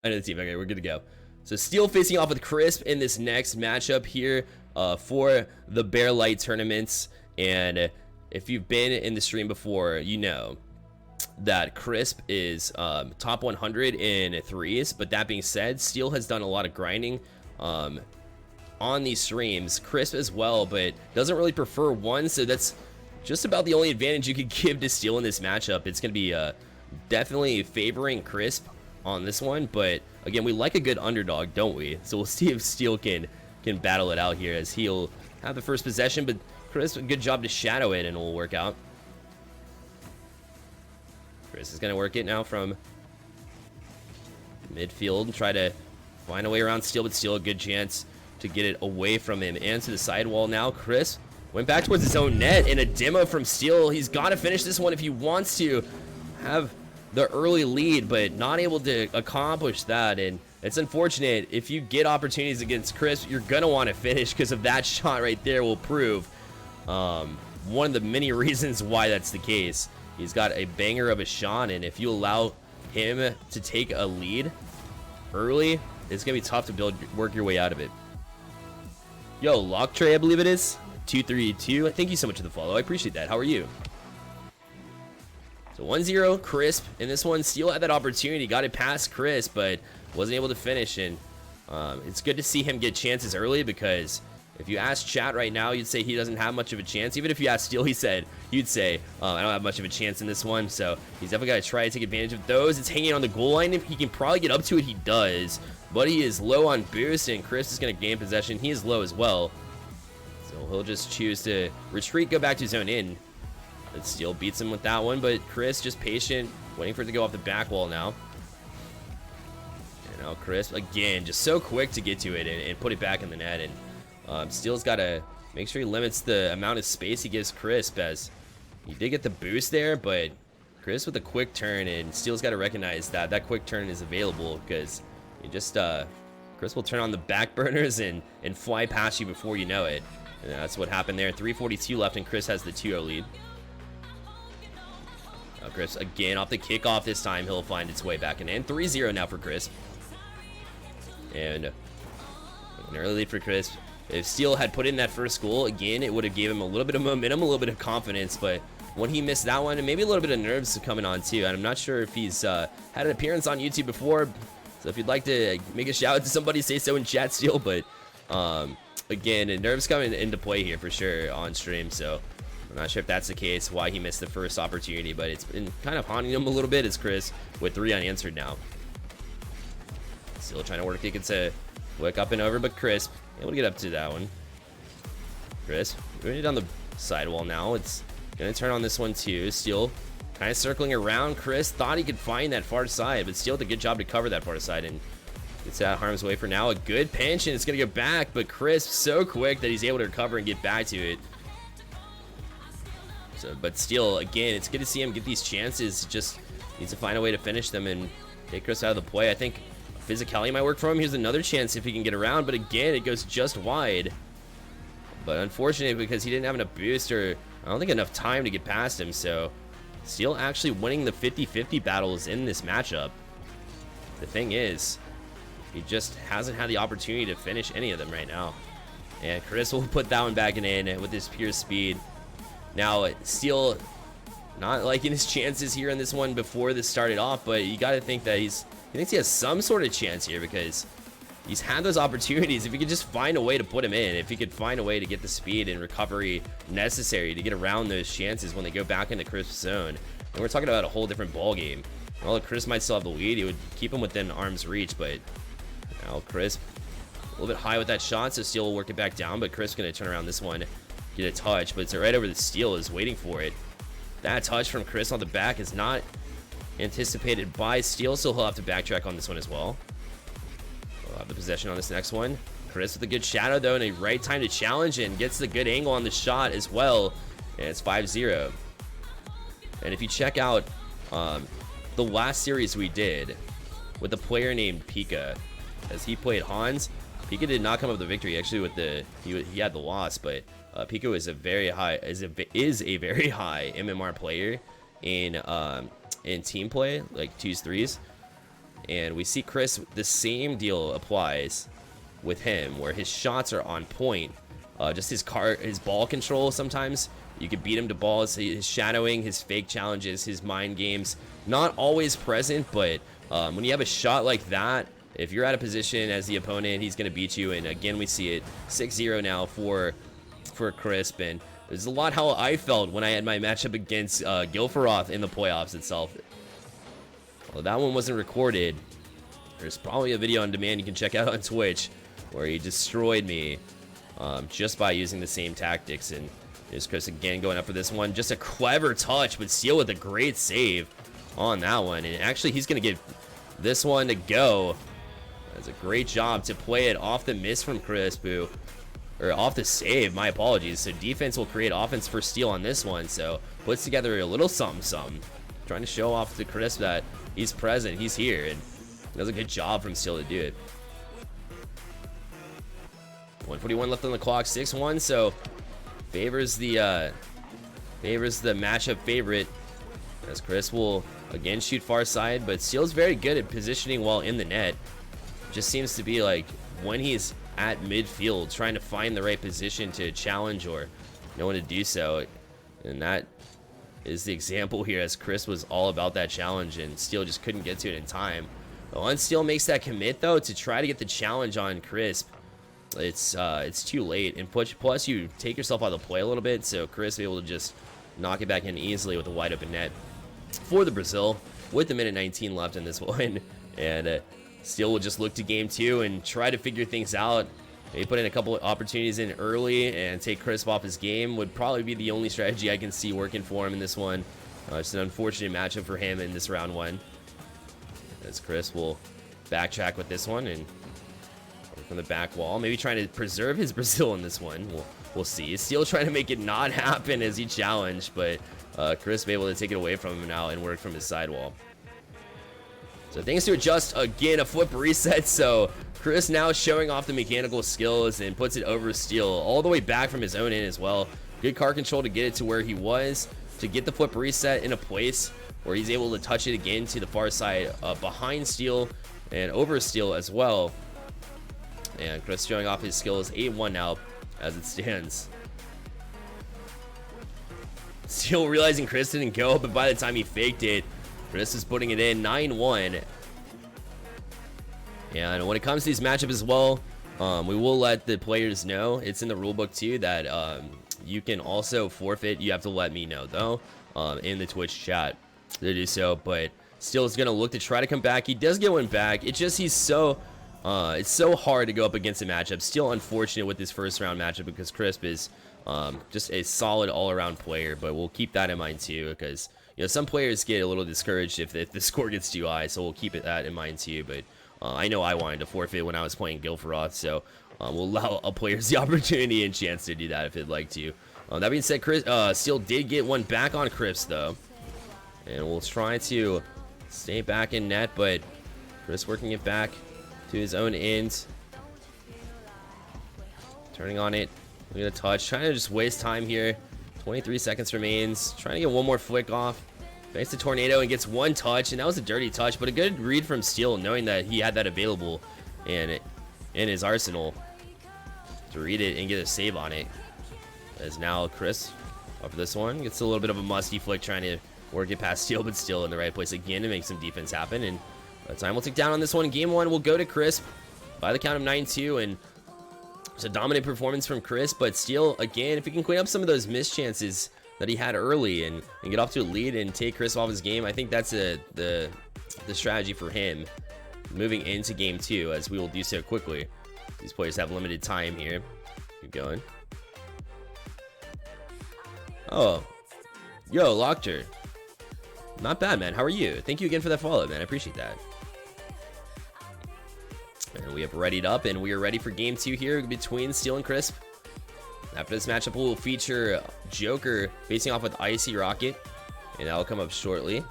I know the team. Okay, we're good to go. So Steel facing off with Crispp in this next matchup here for the Bear Light tournaments. And if you've been in the stream before, you know that Crispp is top 100 in threes. But that being said, Steel has done a lot of grinding on these streams. Crispp as well, but doesn't really prefer one. So that's just about the only advantage you could give to Steel in this matchup. It's going to be definitely favoring Crispp on this one, but again, we like a good underdog, don't we? So we'll see if Steel can battle it out here, as he'll have the first possession, but Crispp, a good job to shadow it, and it will work out. Crispp is going to work it now from midfield and try to find a way around Steel, but Steel a good chance to get it away from him and to the sidewall now. Crispp went back towards his own net, and a demo from Steel. He's got to finish this one if he wants to have the early lead, but not able to accomplish that. And it's unfortunate. If you get opportunities against Crispp, you're gonna want to finish, because of that shot right there will prove one of the many reasons why that's the case. He's got a banger of a shot, and if you allow him to take a lead early, it's gonna be tough to work your way out of it. Yo, Locktray, I believe it is 232. Thank you so much for the follow. I appreciate that. How are you? So 1-0 Crispp in this one. Steel had that opportunity, got it past Crispp, but wasn't able to finish. And it's good to see him get chances early, because if you ask chat right now, you'd say he doesn't have much of a chance. Even if you ask Steel, you'd say I don't have much of a chance in this one. So he's definitely got to try to take advantage of those. It's hanging on the goal line. If he can probably get up to it, he does, but he is low on boost, and Crispp is going to gain possession. He is low as well, so he'll just choose to retreat, go back to zone in. And Steel beats him with that one, but Crispp just patient, waiting for it to go off the back wall now. And now Crispp, again, just so quick to get to it and put it back in the net. And Steel's got to make sure he limits the amount of space he gives Crispp, as he did get the boost there, but Crispp with a quick turn, and Steel's got to recognize that that quick turn is available, because you just Crispp will turn on the back burners and fly past you before you know it. And that's what happened there. 3:42 left, and Crispp has the 2-0 lead. Crispp again off the kickoff. This time he'll find its way back in. 3-0 now for Crispp. And an early lead for Crispp. If Steel had put in that first goal, again, it would have gave him a little bit of momentum, a little bit of confidence. But when he missed that one, and maybe a little bit of nerves coming on too. And I'm not sure if he's had an appearance on YouTube before. So if you'd like to make a shout out to somebody, say so in chat, Steel. But again, nerves coming into play here for sure on stream. So I'm not sure if that's the case, why he missed the first opportunity, but it's been kind of haunting him a little bit, as Crispp with 3 unanswered now. Still trying to work it, gets a wick up and over, but Crispp able to get up to that one. Crispp moving it down the sidewall now. It's going to turn on this one too. Steel kind of circling around. Crispp thought he could find that far side, but Steel did a good job to cover that far side, and gets out of harm's way for now. A good pinch, and it's going to go back, but Crispp so quick that he's able to recover and get back to it. So, but Steel, again, it's good to see him get these chances. Just needs to find a way to finish them and take Crispp out of the play. I think physicality might work for him. Here's another chance if he can get around, but again, it goes just wide. But unfortunate, because he didn't have enough boost, or I don't think enough time to get past him. So Steel actually winning the 50-50 battles in this matchup. The thing is, he just hasn't had the opportunity to finish any of them right now. And Crispp will put that one back in with his pure speed. Now, Steel not liking his chances here in this one before this started off, but you got to think that he thinks he has some sort of chance here, because he's had those opportunities. If he could just find a way to put him in, if he could find a way to get the speed and recovery necessary to get around those chances when they go back into Crisp's zone, and we're talking about a whole different ball game. Although Crispp might still have the lead, he would keep him within arm's reach, but now Crispp a little bit high with that shot, so Steel will work it back down, but Crisp going to turn around this one, get a touch, but it's right over the Steel, is waiting for it. That touch from Crisp on the back is not anticipated by Steel, so he'll have to backtrack on this one as well. We'll have the possession on this next one. Crisp with a good shadow, though, and a right time to challenge, and gets the good angle on the shot as well, and it's 5-0. And if you check out the last series we did with a player named Pika, as he played Hans, Pika did not come up with the victory. Actually, with he had the loss, but Pika was a very high is a very high MMR player in team play, like 2s, 3s, And we see Crispp, the same deal applies with him, where his shots are on point. Just his ball control sometimes. You could beat him to balls. His shadowing, his fake challenges, his mind games, not always present, but when you have a shot like that, if you're out of position as the opponent, he's going to beat you. And again, we see it 6-0 now for Crispp. And there's a lot how I felt when I had my matchup against Gilferoth in the playoffs itself. Well, that one wasn't recorded. There's probably a video on demand you can check out on Twitch where he destroyed me just by using the same tactics. And there's Crispp again going up for this one. Just a clever touch, but Steel with a great save on that one. And actually, he's going to get this one to go. That's a great job to play it off the miss from Crispp, or off the save, my apologies. So defense will create offense for Steel on this one. So puts together a little something. Trying to show off to Crispp that he's present, he's here, and does a good job from Steel to do it. 141 left on the clock, 6-1, so favors the matchup favorite, as Crispp will again shoot far side, but Steel's very good at positioning while in the net. Just seems to be like when he's at midfield trying to find the right position to challenge or know when to do so, and that is the example here, as Crispp was all about that challenge and Steel just couldn't get to it in time. But once Steel makes that commit though to try to get the challenge on Crispp, it's too late, and plus you take yourself out of the play a little bit, so Crispp able to just knock it back in easily with a wide open net for the Brazil with a minute 19 left in this one. And Steel will just look to game 2 and try to figure things out. Maybe put in a couple of opportunities in early and take Crispp off his game would probably be the only strategy I can see working for him in this one. It's an unfortunate matchup for him in this round 1. As Crispp will backtrack with this one and from the back wall, maybe trying to preserve his Brazil in this one. We'll see. Steel trying to make it not happen as he challenged, but Crispp able to take it away from him now and work from his sidewall. So things to adjust again, a flip reset. So Crispp now showing off the mechanical skills and puts it over Steel all the way back from his own end as well. Good car control to get it to where he was, to get the flip reset in a place where he's able to touch it again to the far side behind Steel and over Steel as well. And Crispp showing off his skills, 8-1 now as it stands. Steel realizing Crispp didn't go, but by the time he faked it, Crispp is putting it in, 9-1. And when it comes to these matchups as well, we will let the players know. It's in the rulebook too that you can also forfeit. You have to let me know though in the Twitch chat to do so. But Steel is gonna look to try to come back. He does get one back. It's just it's so hard to go up against a matchup. Steel unfortunate with this first round matchup because Crispp is just a solid all-around player. But we'll keep that in mind too, because you know some players get a little discouraged if the score gets too high. So we'll keep that in mind too. But I know I wanted to forfeit when I was playing Gilferoth, so we'll allow players the opportunity and chance to do that if they'd like to. That being said, Steel did get one back on Crispp though, and we'll try to stay back in net, but Crispp working it back to his own end, turning on it, looking at a touch, trying to just waste time here. 23 seconds remains, trying to get one more flick off. Makes the tornado and gets one touch, and that was a dirty touch, but a good read from Steel, knowing that he had that available and in his arsenal to read it and get a save on it. As now Crispp up for this one, gets a little bit of a musty flick, trying to work it past Steel, but still in the right place again to make some defense happen. And time will tick down on this one. Game 1 will go to Crispp by the count of 9-2, and it's a dominant performance from Crispp, but Steel again, if he can clean up some of those missed chances that he had early and get off to a lead and take Crispp off his game, I think that's the strategy for him moving into game 2, as we will do so quickly. These players have limited time here. Keep going. Oh, yo, Lockter. Not bad, man. How are you? Thank you again for that follow, man. I appreciate that. And we have readied up, and we are ready for game 2 here between Steel and Crispp. After this matchup, we'll feature Joker facing off with Icy Rocket, and that'll come up shortly.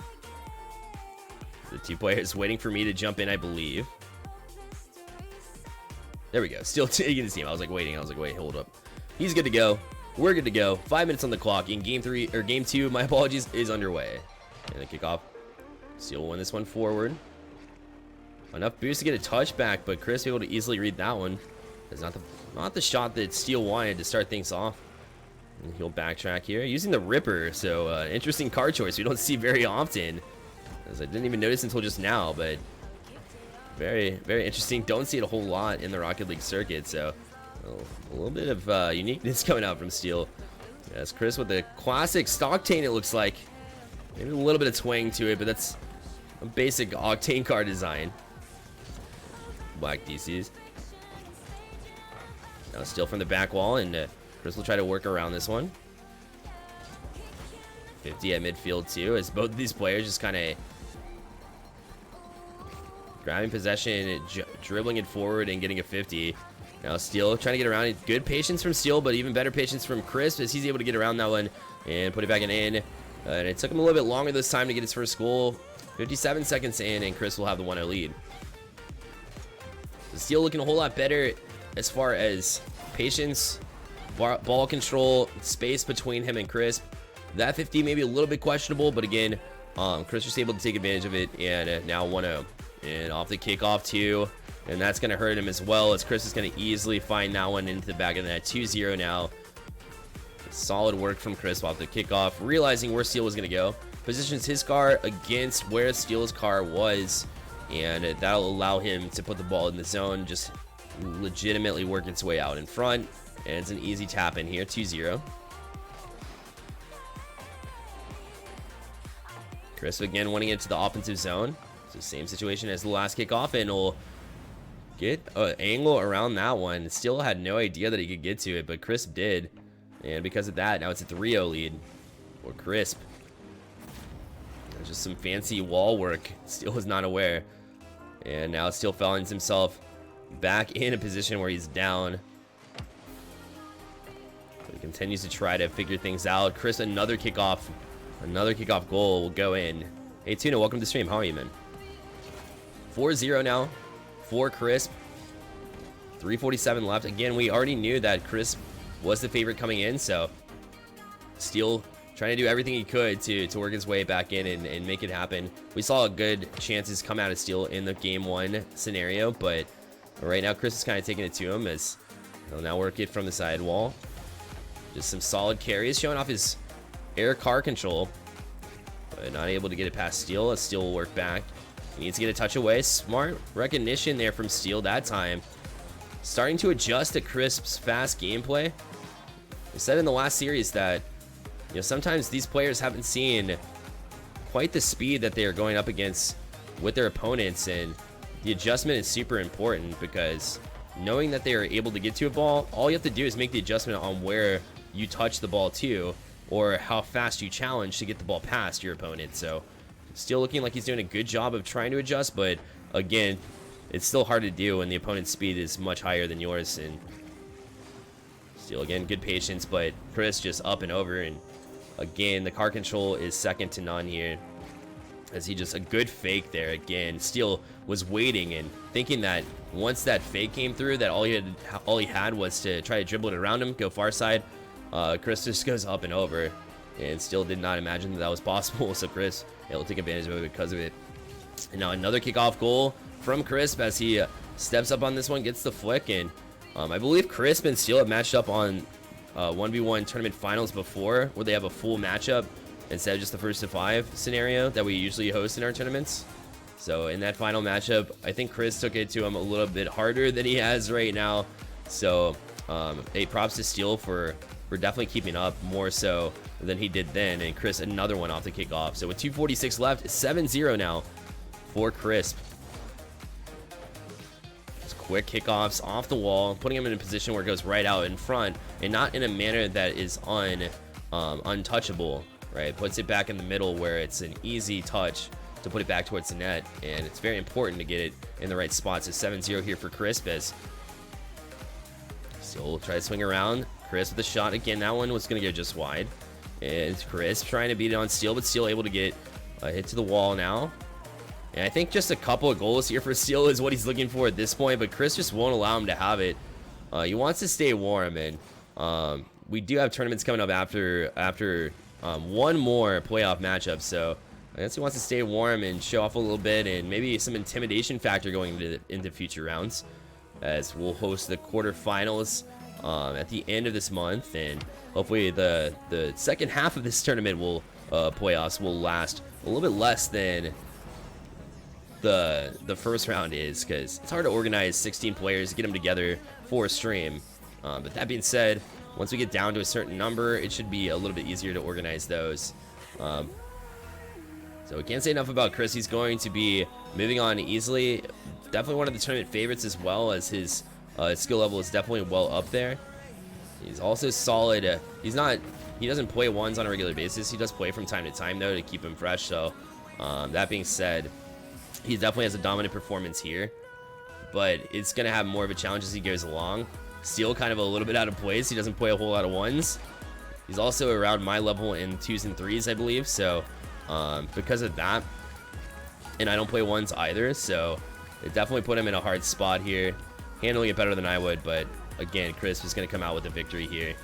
The two players waiting for me to jump in, I believe. There we go. Still taking his team. I was like waiting. Wait, hold up. He's good to go. We're good to go. 5 minutes on the clock in game 2. My apologies, is underway. And the kickoff. Steel will win this one forward. Enough boost to get a touchback, but Crispp able to easily read that one. It's not the shot that Steel wanted to start things off. And he'll backtrack here using the Ripper. So interesting card choice we don't see very often, as I didn't even notice until just now. But very, very interesting. Don't see it a whole lot in the Rocket League circuit. So a little bit of uniqueness coming out from Steel. As Crispp with the classic Stocktain, it looks like. Maybe a little bit of twang to it, but that's a basic Octane card design. Black DCs. Now Steel from the back wall, and Crispp will try to work around this one. 50 at midfield too, as both of these players just kind of grabbing possession, dribbling it forward, and getting a 50. Now Steel trying to get around it. Good patience from Steel, but even better patience from Crispp as he's able to get around that one and put it back in. And it took him a little bit longer this time to get his first goal. 57 seconds in, and Crispp will have the 1-0 lead. So Steel looking a whole lot better as far as patience, ball control, space between him and Crispp. That 50 maybe a little bit questionable, but again, Crispp was able to take advantage of it, and now 1-0. And off the kickoff too, and that's going to hurt him as well, as Crispp is going to easily find that one into the back of the net. 2-0 now. Solid work from Crispp off the kickoff, realizing where Steel was going to go. Positions his car against where Steel's car was, and that'll allow him to put the ball in the zone, just legitimately work its way out in front. And it's an easy tap in here. 2-0. Crispp again wanting it to the offensive zone. So same situation as the last kickoff, and will get an angle around that one. Still had no idea that he could get to it, but Crispp did. And because of that, now it's a 3-0 lead for Crispp. Just some fancy wall work. Steel was not aware. And now Steel finds himself back in a position where he's down. But he continues to try to figure things out. Crispp, another kickoff goal will go in. Hey Tuna, welcome to the stream. How are you, man? 4-0 now for Crispp. 3:47 left. Again, we already knew that Crispp was the favorite coming in, so Steel trying to do everything he could to work his way back in and make it happen. We saw good chances come out of Steel in the game 1 scenario, but right now Crispp is kind of taking it to him, as he'll now work it from the side wall. Just some solid carries, showing off his air car control, but not able to get it past Steel, as Steel will work back. He needs to get a touch away. Smart recognition there from Steel that time. Starting to adjust to Crisp's fast gameplay. We said in the last series that, you know, sometimes these players haven't seen quite the speed that they are going up against with their opponents, and the adjustment is super important, because knowing that they are able to get to a ball, all you have to do is make the adjustment on where you touch the ball to, or how fast you challenge to get the ball past your opponent. So still looking like he's doing a good job of trying to adjust, but again, it's still hard to do when the opponent's speed is much higher than yours. And still, again, good patience, but Chris just up and over. And again, the car control is second to none here, as he just a good fake there. Again, Steel was waiting and thinking that once that fake came through, that all he had was to try to dribble it around him, go far side. Chris just goes up and over, and Steel did not imagine that was possible. So Chris able to take advantage of it because of it. And now another kickoff goal from Crispp, as he steps up on this one, gets the flick. And I believe Crispp and Steel have matched up on 1v1 tournament finals before, where they have a full matchup instead of just the first to 5 scenario that we usually host in our tournaments. So in that final matchup, I think Crispp took it to him a little bit harder than he has right now. So hey, props to Steel for definitely keeping up more so than he did then. And Crispp, another one off the kickoff. So with 2:46 left, 7-0 now for Crispp. Just quick kickoffs off the wall, putting him in a position where it goes right out in front, and not in a manner that is untouchable, right? Puts it back in the middle where it's an easy touch to put it back towards the net, and it's very important to get it in the right spots. So 7-0 here for Crispp, as Steel try to swing around. Crispp with a shot again. That one was going to go just wide. And Crispp trying to beat it on Steel, but Steel able to get a hit to the wall now. And I think just a couple of goals here for Steel is what he's looking for at this point, but Crispp just won't allow him to have it. He wants to stay warm, and we do have tournaments coming up after one more playoff matchup. So I guess he wants to stay warm and show off a little bit, and maybe some intimidation factor going into future rounds, as we'll host the quarterfinals at the end of this month, and hopefully the second half of this tournament will playoffs will last a little bit less than the first round is, because it's hard to organize 16 players, get them together for a stream. But that being said, once we get down to a certain number, it should be a little bit easier to organize those. So we can't say enough about Chris. He's going to be moving on easily. Definitely one of the tournament favorites, as well as his skill level is definitely well up there. He's also solid. He doesn't play ones on a regular basis. He does play from time to time, though, to keep him fresh. So that being said, he definitely has a dominant performance here, but it's going to have more of a challenge as he goes along. Steel kind of a little bit out of place. He doesn't play a whole lot of ones. He's also around my level in 2s and 3s, I believe. So because of that, and I don't play ones either, so it definitely put him in a hard spot here. Handling it better than I would, but again, Crispp is going to come out with a victory here.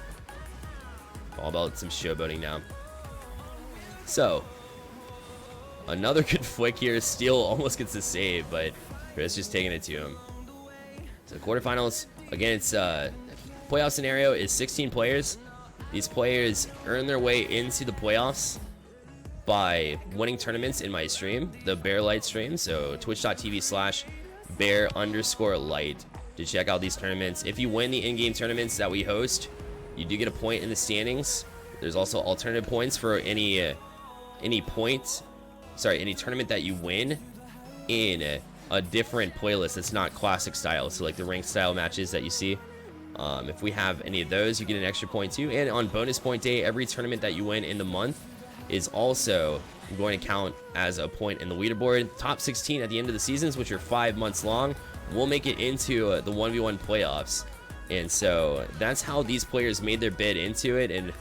All about some showboating now. So another good flick here. Steel almost gets the save, but Crispp just taking it to him. So quarterfinals, again, it's playoff scenario is 16 players. These players earn their way into the playoffs by winning tournaments in my stream, the Bear Light stream. So twitch.tv/bear_light to check out these tournaments. If you win the in-game tournaments that we host, you do get a point in the standings. There's also alternative points for any tournament that you win in a different playlist that's not classic style. So like the ranked style matches that you see. If we have any of those, you get an extra point too. And on bonus point day, every tournament that you win in the month is also going to count as a point in the leaderboard. Top 16 at the end of the seasons, which are 5 months long, will make it into the 1v1 playoffs. And so that's how these players made their bid into it. And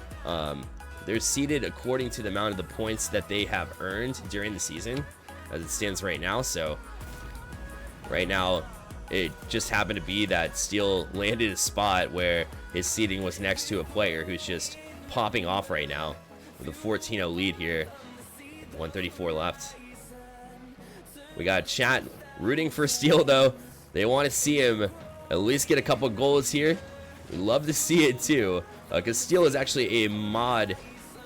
they're seeded according to the amount of the points that they have earned during the season as it stands right now. So right now, it just happened to be that Steel landed a spot where his seeding was next to a player who's just popping off right now with a 14-0 lead here. 134 left. We got chat rooting for Steel, though. They want to see him at least get a couple goals here. We'd love to see it too, because Steel is actually a mod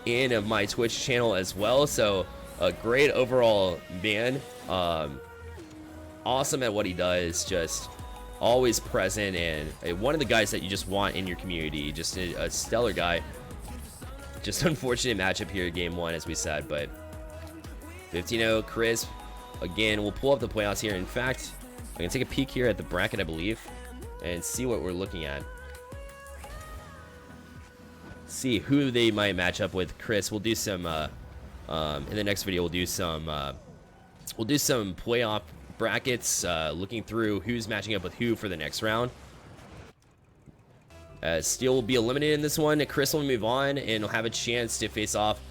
in my Twitch channel as well. So a great overall man. Awesome at what he does, just always present, and one of the guys that you just want in your community. Just a stellar guy. Just unfortunate matchup here, game one, as we said, but 15-0 Crispp. Again, we'll pull up the playoffs here. In fact, I can take a peek here at the bracket, I believe, and see what we're looking at. See who they might match up with. Crispp, we'll do some in the next video. We'll do some playoff brackets, looking through who's matching up with who for the next round. Steel will be eliminated in this one. Crispp will move on and will have a chance to face off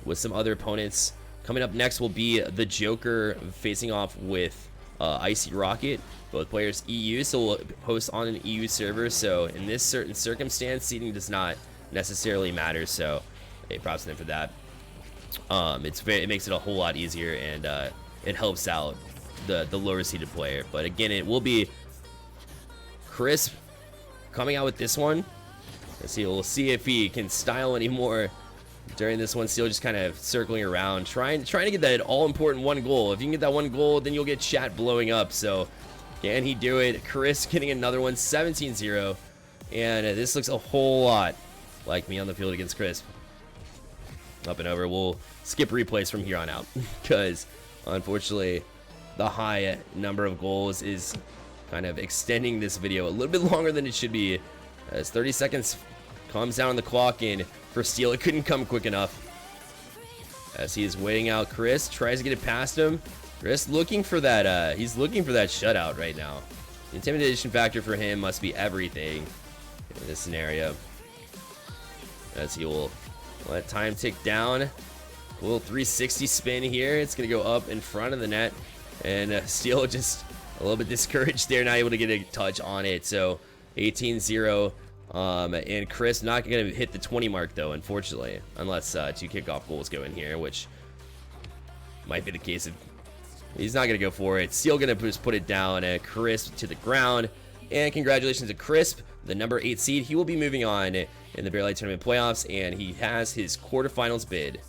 with some other opponents. Coming up next will be the Joker facing off with Icy Rocket. Both players EU, so we'll host on an EU server. So in this certain circumstance, seeding does not necessarily matter. So hey, props to them for that. It makes it a whole lot easier, and it helps out the lower seeded player. But again, it will be Crispp coming out with this one. Let's see. We'll see if he can style anymore during this one. Steel just kind of circling around, trying to get that all-important one goal. If you can get that one goal, then you'll get chat blowing up. So can he do it? Crispp getting another one, 17-0. And this looks a whole lot like me on the field against Crispp. Up and over. We'll skip replays from here on out because unfortunately the high number of goals is kind of extending this video a little bit longer than it should be, as 30 seconds comes down on the clock, and for Steel it couldn't come quick enough as he is waiting out. Crispp tries to get it past him. Crispp looking for that he's looking for that shutout right now. The intimidation factor for him must be everything in this scenario, as he will let time tick down. A little 360 spin here. It's going to go up in front of the net. And Steel just a little bit discouraged there, not able to get a touch on it. So 18-0. And Crispp not going to hit the 20 mark, though, unfortunately. Unless 2 kickoff goals go in here, which might be the case if he's not going to go for it. Steel going to just put it down. Crispp to the ground. And congratulations to Crispp, the number 8 seed. He will be moving on in the Bear Light Tournament playoffs, and he has his quarterfinals bid.